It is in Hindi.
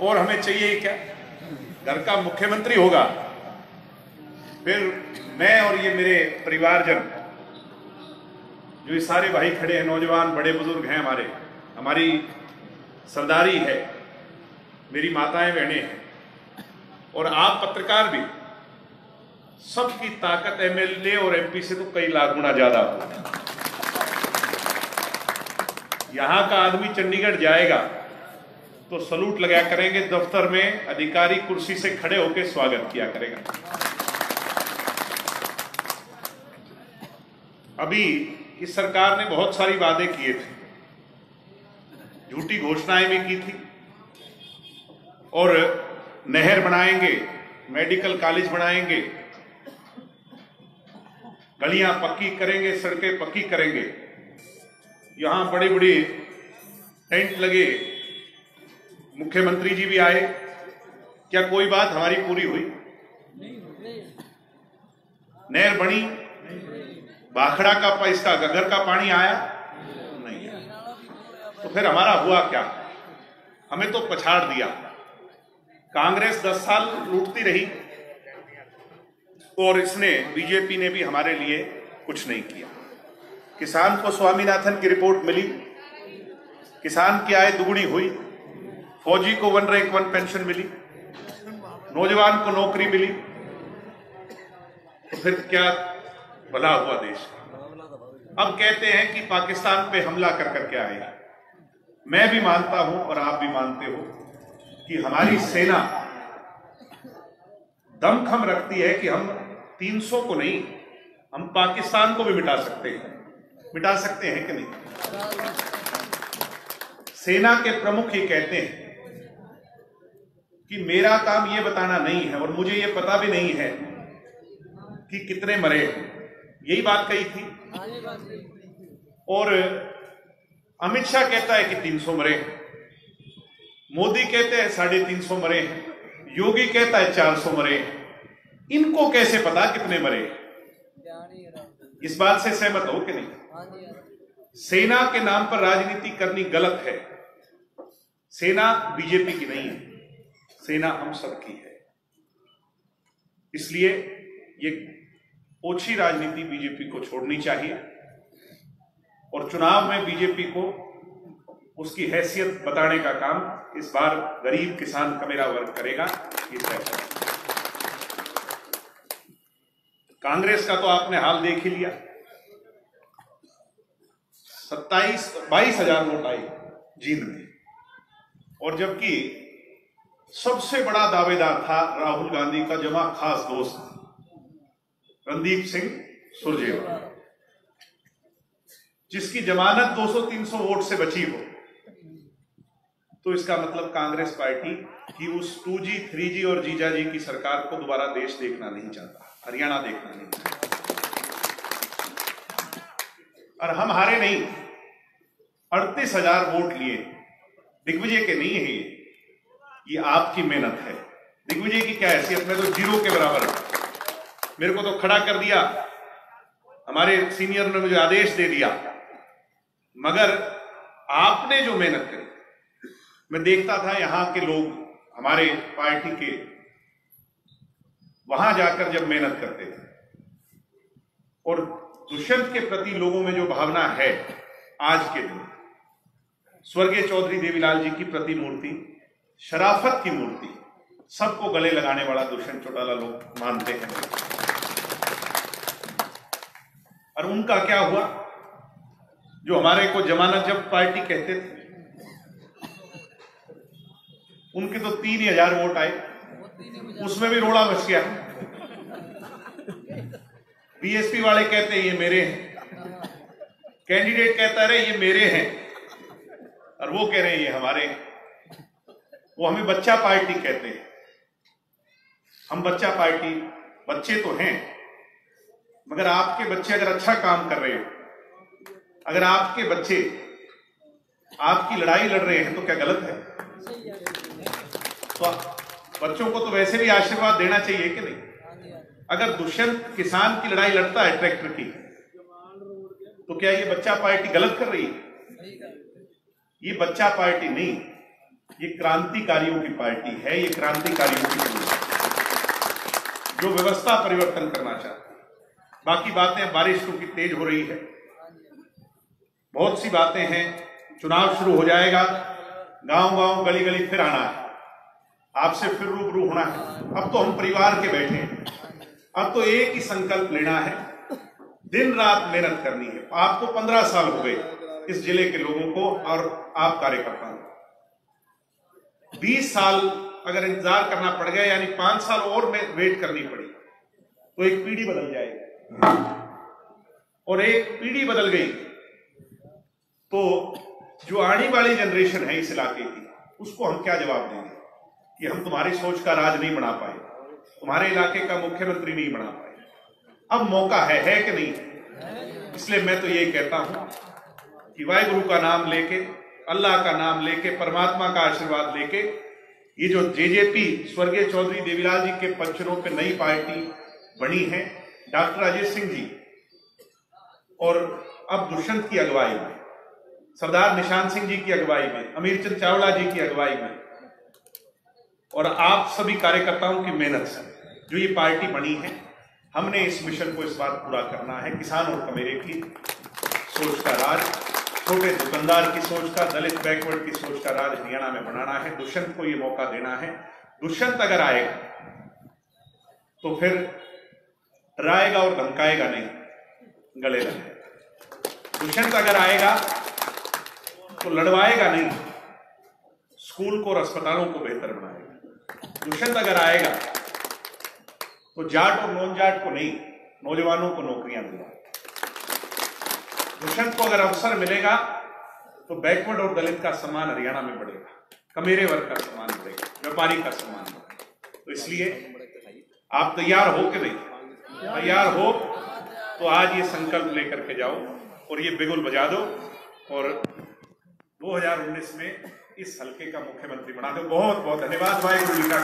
और हमें चाहिए क्या? घर का मुख्यमंत्री होगा, फिर मैं और ये मेरे परिवारजन, जो ये सारे भाई खड़े हैं, नौजवान बड़े बुजुर्ग हैं, हमारी सरदारी है, मेरी माताएं बहनें हैं, और आप पत्रकार भी, सबकी ताकत एमएलए और एमपी से तो कई लाख गुना ज्यादा हो। यहां का आदमी चंडीगढ़ जाएगा तो सलूट लगाया करेंगे, दफ्तर में अधिकारी कुर्सी से खड़े होकर स्वागत किया करेगा। अभी इस सरकार ने बहुत सारी वादे किए थे, झूठी घोषणाएं भी की थी, और नहर बनाएंगे, मेडिकल कॉलेज बनाएंगे, गलियां पक्की करेंगे, सड़कें पक्की करेंगे, यहां बड़ी बड़ी टेंट लगे, मुख्यमंत्री जी भी आए। क्या कोई बात हमारी पूरी हुई? नहर बनी, भाखड़ा का इसका घग्गर का पानी आया नहीं, तो फिर हमारा हुआ क्या? हमें तो पछाड़ दिया। कांग्रेस 10 साल लूटती रही और इसने, बीजेपी ने भी हमारे लिए कुछ नहीं किया। किसान को स्वामीनाथन की रिपोर्ट मिली, किसान की आय दुगुनी हुई, फौजी को 1 रैंक 1 पेंशन मिली, नौजवान को नौकरी मिली, तो फिर क्या भला हुआ देश का। अब कहते हैं कि पाकिस्तान पे हमला कर करके आएगा। मैं भी मानता हूं और आप भी मानते हो कि हमारी सेना दमखम रखती है कि हम 300 को नहीं, हम पाकिस्तान को भी मिटा सकते हैं कि नहीं? सेना के प्रमुख ये कहते हैं कि मेरा काम ये बताना नहीं है और मुझे ये पता भी नहीं है कि कितने मरे, यही बात कही थी। और अमित शाह कहता है कि 300 मरे, मोदी कहते हैं 350 मरे हैं, योगी कहता है 400 मरे। इनको कैसे पता कितने मरे? इस बात से सहमत हो कि नहीं? सेना के नाम पर राजनीति करनी गलत है। सेना बीजेपी की नहीं है, सेना हम सबकी है। इसलिए ये ओछी राजनीति बीजेपी को छोड़नी चाहिए और चुनाव में बीजेपी को उसकी हैसियत बताने का काम इस बार गरीब किसान का मेरा वर्ग करेगा, ये तय है। कांग्रेस का तो आपने हाल देख ही लिया, 22,000 वोट आई जींद में, और जबकि सबसे बड़ा दावेदार था राहुल गांधी का जमा खास दोस्त रणदीप सिंह सुरजेवाला, जिसकी जमानत 200-300 वोट से बची हो। तो इसका मतलब कांग्रेस पार्टी की उस 2G, 3G और जीजाजी की सरकार को दोबारा देश देखना नहीं चाहता, हरियाणा देखना नहीं चाहता। और हम हारे नहीं, 38,000 वोट लिए, दिग्विजय के नहीं है ये आपकी मेहनत है। दिग्विजय की क्या हैसियत, मैं तो 0 के बराबर हूं। मेरे को तो खड़ा कर दिया, हमारे सीनियर ने मुझे आदेश दे दिया, मगर आपने जो मेहनत करी, मैं देखता था यहां के लोग हमारे पार्टी के वहां जाकर जब मेहनत करते थे, और दुष्यंत के प्रति लोगों में जो भावना है, आज के दिन स्वर्गीय चौधरी देवीलाल जी की प्रतिमूर्ति, शराफत की मूर्ति, सबको गले लगाने वाला दुष्यंत चौटाला लोग मानते हैं। और उनका क्या हुआ, जो हमारे को जमानत जब पार्टी कहते थे, उनके तो 3,000 वोट आए, उसमें भी रोड़ा मच गया। बीएसपी वाले कहते हैं ये मेरे हैं, कैंडिडेट कहता है ये मेरे हैं, और वो कह रहे हैं ये हमारे हैं। वो हमें बच्चा पार्टी कहते हैं। हम बच्चा पार्टी, बच्चे तो हैं, मगर आपके बच्चे अगर अच्छा काम कर रहे हो, अगर आपके बच्चे आपकी लड़ाई लड़ रहे हैं तो क्या गलत है? तो बच्चों को तो वैसे भी आशीर्वाद देना चाहिए कि नहीं? अगर दुष्यंत किसान की लड़ाई लड़ता है ट्रैक्टर की, तो क्या ये बच्चा पार्टी गलत कर रही है? ये बच्चा पार्टी नहीं, ये क्रांतिकारियों की पार्टी है, ये क्रांतिकारियों की पार्टी जो व्यवस्था परिवर्तन करना चाहती है। बाकी बातें, बारिश क्योंकि तेज हो रही है, बहुत सी बातें हैं, चुनाव शुरू हो जाएगा, गांव-गांव गली-गली फिर आना है, आपसे फिर रूबरू होना है। अब तो हम परिवार के बैठे हैं, अब तो एक ही संकल्प लेना है, दिन रात मेहनत करनी है। आपको 15 साल हो गए इस जिले के लोगों को और आप कार्यकर्ताओं को 20 साल अगर इंतजार करना पड़ गया, यानी 5 साल और में वेट करनी पड़ी, तो एक पीढ़ी बदल जाएगी। और एक पीढ़ी बदल गई तो जो आने वाली जनरेशन है इस इलाके की, उसको हम क्या जवाब देंगे कि हम तुम्हारी सोच का राज नहीं बना पाए, तुम्हारे इलाके का मुख्यमंत्री नहीं बना पाए। अब मौका है कि नहीं? इसलिए मैं तो यही कहता हूं कि वाहिगुरु का नाम लेके, अल्लाह का नाम लेके, परमात्मा का आशीर्वाद लेके, ये जो जेजेपी स्वर्गीय चौधरी देवीलाल जी के पंचरों पे नई पार्टी बनी है, डॉक्टर अजय सिंह जी और अब दुष्यंत की अगुवाई में, सरदार निशान सिंह जी की अगुवाई में, अमीर चंद चावला जी की अगुवाई में और आप सभी कार्यकर्ताओं की मेहनत से जो ये पार्टी बनी है, हमने इस मिशन को इस बार पूरा करना है। किसान और कमेरे की सोच का राज, छोटे दुकानदार की सोच का, दलित बैकवर्ड की सोच का राज हरियाणा में बनाना है। दुष्यंत को ये मौका देना है। दुष्यंत अगर आएगा तो फिर डराएगा और धमकाएगा नहीं, गले लगाएगा। दुष्यंत अगर आएगा तो लड़वाएगा नहीं, स्कूल को और अस्पतालों को बेहतर बनाएगा। दुष्यंत अगर आएगा तो जाट और नॉन जाट को नहीं, नौजवानों को नौकरियां दिलाएगा। दुष्यंत को अगर अवसर मिलेगा तो बैकवर्ड और दलित का सम्मान हरियाणा में बढ़ेगा, कमेरे वर्ग का सम्मान बढ़ेगा, व्यापारी का सम्मान बढ़ेगा। तो इसलिए आप तैयार हो कि नहीं? तैयार हो तो आज ये संकल्प लेकर के जाओ और ये बिगुल बजा दो और 2019 में इस हल्के का मुख्यमंत्री बना दो। बहुत बहुत धन्यवाद। वाहिगुरू जी का